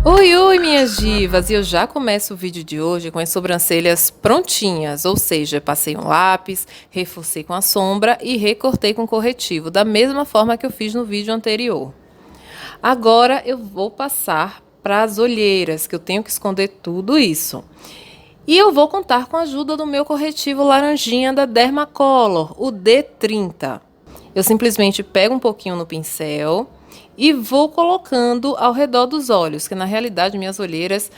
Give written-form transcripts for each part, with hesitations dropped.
Oi, oi, minhas divas! E eu já começo o vídeo de hoje com as sobrancelhas prontinhas, ou seja, passei um lápis, reforcei com a sombra e recortei com corretivo, da mesma forma que eu fiz no vídeo anterior. Agora eu vou passar para as olheiras, que eu tenho que esconder tudo isso. E eu vou contar com a ajuda do meu corretivo laranjinha da Dermacolor, o D30. Eu simplesmente pego um pouquinho no pincel e vou colocando ao redor dos olhos, que na realidade minhas olheiras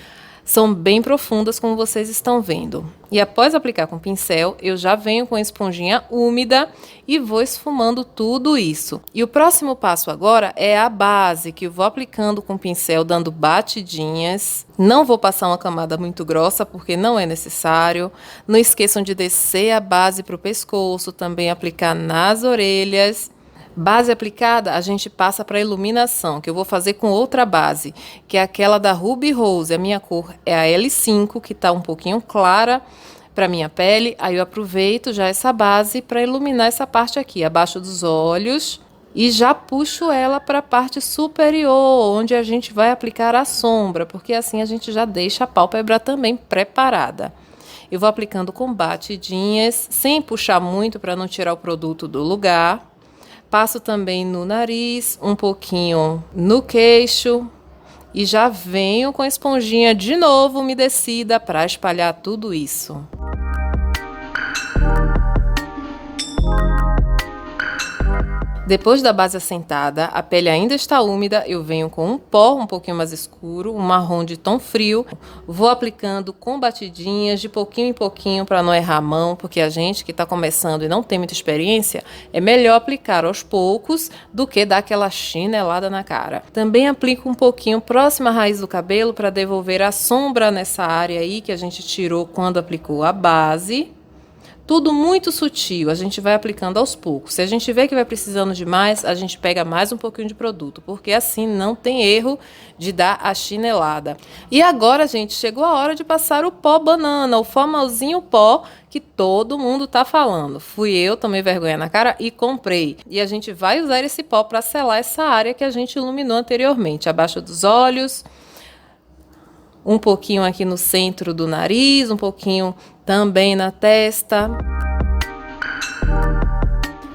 são bem profundas, como vocês estão vendo. E após aplicar com o pincel, eu já venho com a esponjinha úmida e vou esfumando tudo isso. E o próximo passo agora é a base, que eu vou aplicando com o pincel, dando batidinhas. Não vou passar uma camada muito grossa, porque não é necessário. Não esqueçam de descer a base para o pescoço, também aplicar nas orelhas. Base aplicada, a gente passa para iluminação, que eu vou fazer com outra base, que é aquela da Ruby Rose. A minha cor é a L5, que está um pouquinho clara para minha pele. Aí eu aproveito já essa base para iluminar essa parte aqui, abaixo dos olhos. E já puxo ela para a parte superior, onde a gente vai aplicar a sombra, porque assim a gente já deixa a pálpebra também preparada. Eu vou aplicando com batidinhas, sem puxar muito para não tirar o produto do lugar. Passo também no nariz, um pouquinho no queixo e já venho com a esponjinha de novo umedecida para espalhar tudo isso. Depois da base assentada, a pele ainda está úmida, eu venho com um pó um pouquinho mais escuro, um marrom de tom frio. Vou aplicando com batidinhas, de pouquinho em pouquinho, para não errar a mão, porque a gente que está começando e não tem muita experiência, é melhor aplicar aos poucos do que dar aquela chinelada na cara. Também aplico um pouquinho próximo à raiz do cabelo para devolver a sombra nessa área aí que a gente tirou quando aplicou a base. Tudo muito sutil, a gente vai aplicando aos poucos. Se a gente vê que vai precisando de mais, a gente pega mais um pouquinho de produto, porque assim não tem erro de dar a chinelada. E agora, gente, chegou a hora de passar o pó banana, o famosinho pó que todo mundo tá falando. Fui eu, tomei vergonha na cara e comprei. E a gente vai usar esse pó para selar essa área que a gente iluminou anteriormente, abaixo dos olhos, um pouquinho aqui no centro do nariz, um pouquinho também na testa.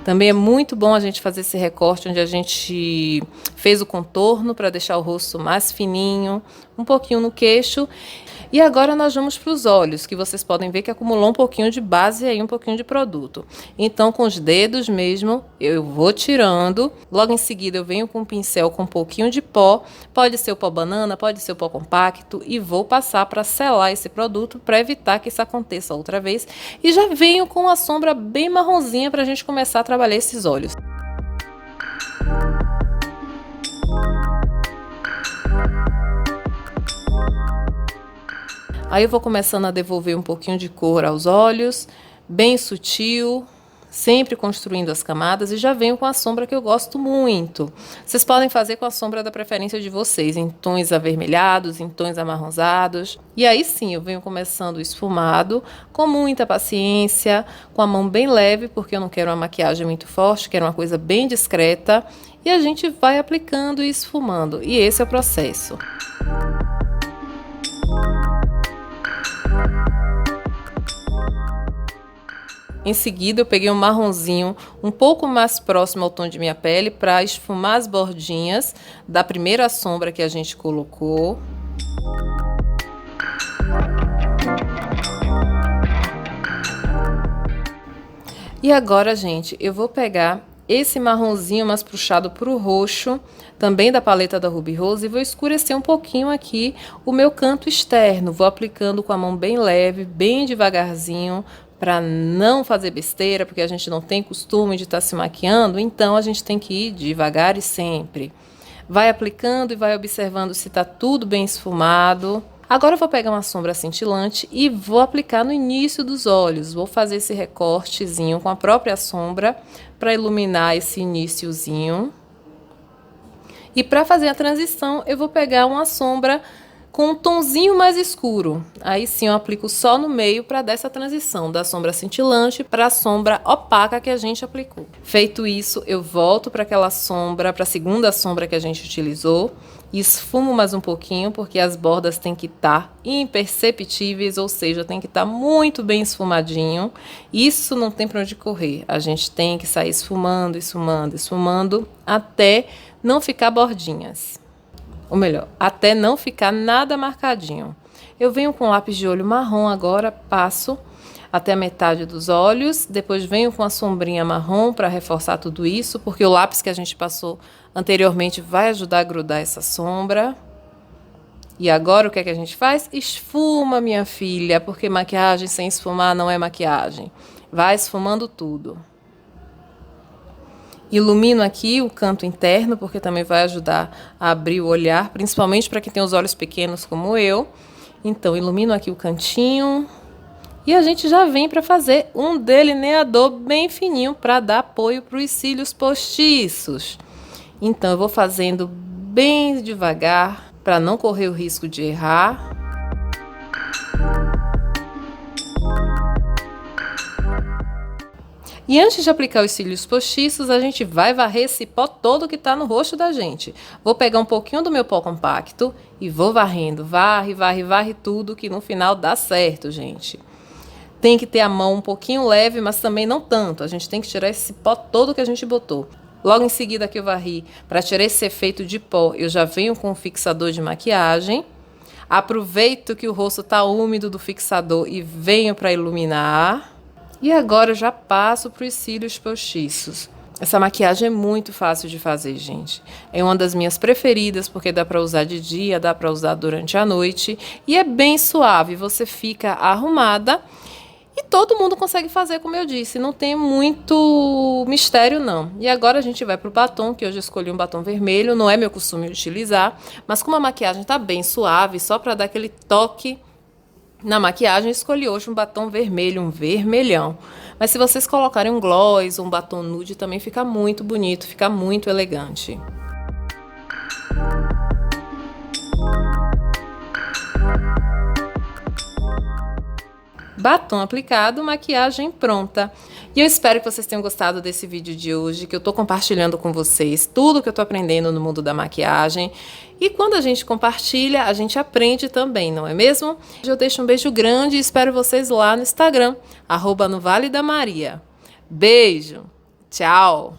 Também é muito bom a gente fazer esse recorte onde a gente fez o contorno para deixar o rosto mais fininho, um pouquinho no queixo. E agora nós vamos para os olhos, que vocês podem ver que acumulou um pouquinho de base e aí um pouquinho de produto. Então, com os dedos mesmo, eu vou tirando. Logo em seguida, eu venho com o pincel com um pouquinho de pó. Pode ser o pó banana, pode ser o pó compacto. E vou passar para selar esse produto para evitar que isso aconteça outra vez. E já venho com a sombra bem marronzinha para a gente começar a trabalhar esses olhos. Aí eu vou começando a devolver um pouquinho de cor aos olhos, bem sutil, sempre construindo as camadas, e já venho com a sombra que eu gosto muito. Vocês podem fazer com a sombra da preferência de vocês, em tons avermelhados, em tons amarronzados. E aí sim, eu venho começando o esfumado, com muita paciência, com a mão bem leve, porque eu não quero uma maquiagem muito forte, quero uma coisa bem discreta. E a gente vai aplicando e esfumando, e esse é o processo. Em seguida, eu peguei um marronzinho um pouco mais próximo ao tom de minha pele para esfumar as bordinhas da primeira sombra que a gente colocou. E agora, gente, eu vou pegar esse marronzinho mais puxado para o roxo, também da paleta da Ruby Rose, e vou escurecer um pouquinho aqui o meu canto externo. Vou aplicando com a mão bem leve, bem devagarzinho, para não fazer besteira, porque a gente não tem costume de estar se maquiando, então a gente tem que ir devagar e sempre. Vai aplicando e vai observando se está tudo bem esfumado. Agora eu vou pegar uma sombra cintilante e vou aplicar no início dos olhos. Vou fazer esse recortezinho com a própria sombra para iluminar esse iniciozinho. E para fazer a transição, eu vou pegar uma sombra com um tonzinho mais escuro. Aí sim eu aplico só no meio para dar essa transição da sombra cintilante para a sombra opaca que a gente aplicou. Feito isso, eu volto para aquela sombra, para a segunda sombra que a gente utilizou, e esfumo mais um pouquinho, porque as bordas têm que estar imperceptíveis, ou seja, tem que estar muito bem esfumadinho. Isso não tem para onde correr. A gente tem que sair esfumando, esfumando, esfumando, até não ficar bordinhas. Ou melhor, até não ficar nada marcadinho. Eu venho com lápis de olho marrom agora, passo até a metade dos olhos, depois venho com a sombrinha marrom para reforçar tudo isso, porque o lápis que a gente passou anteriormente vai ajudar a grudar essa sombra. E agora o que é que a gente faz? Esfuma, minha filha, porque maquiagem sem esfumar não é maquiagem. Vai esfumando tudo. Ilumino aqui o canto interno, porque também vai ajudar a abrir o olhar, principalmente para quem tem os olhos pequenos como eu. Então, ilumino aqui o cantinho. E a gente já vem para fazer um delineador bem fininho para dar apoio para os cílios postiços. Então, eu vou fazendo bem devagar para não correr o risco de errar. E antes de aplicar os cílios postiços, a gente vai varrer esse pó todo que está no rosto da gente. Vou pegar um pouquinho do meu pó compacto e vou varrendo. Varre, varre, varre tudo, que no final dá certo, gente. Tem que ter a mão um pouquinho leve, mas também não tanto. A gente tem que tirar esse pó todo que a gente botou. Logo em seguida que eu varri, para tirar esse efeito de pó, eu já venho com o fixador de maquiagem. Aproveito que o rosto está úmido do fixador e venho para iluminar. E agora eu já passo para os cílios postiços. Essa maquiagem é muito fácil de fazer, gente. É uma das minhas preferidas, porque dá para usar de dia, dá para usar durante a noite. E é bem suave, você fica arrumada. E todo mundo consegue fazer, como eu disse, não tem muito mistério não. E agora a gente vai pro batom, que hoje eu escolhi um batom vermelho, não é meu costume utilizar, mas como a maquiagem tá bem suave, só para dar aquele toque na maquiagem, eu escolhi hoje um batom vermelho, um vermelhão. Mas se vocês colocarem um gloss, um batom nude, também fica muito bonito, fica muito elegante. Batom aplicado, maquiagem pronta. E eu espero que vocês tenham gostado desse vídeo de hoje, que eu tô compartilhando com vocês tudo que eu tô aprendendo no mundo da maquiagem. E quando a gente compartilha, a gente aprende também, não é mesmo? Eu deixo um beijo grande e espero vocês lá no Instagram, @novaledamaria. Beijo, tchau!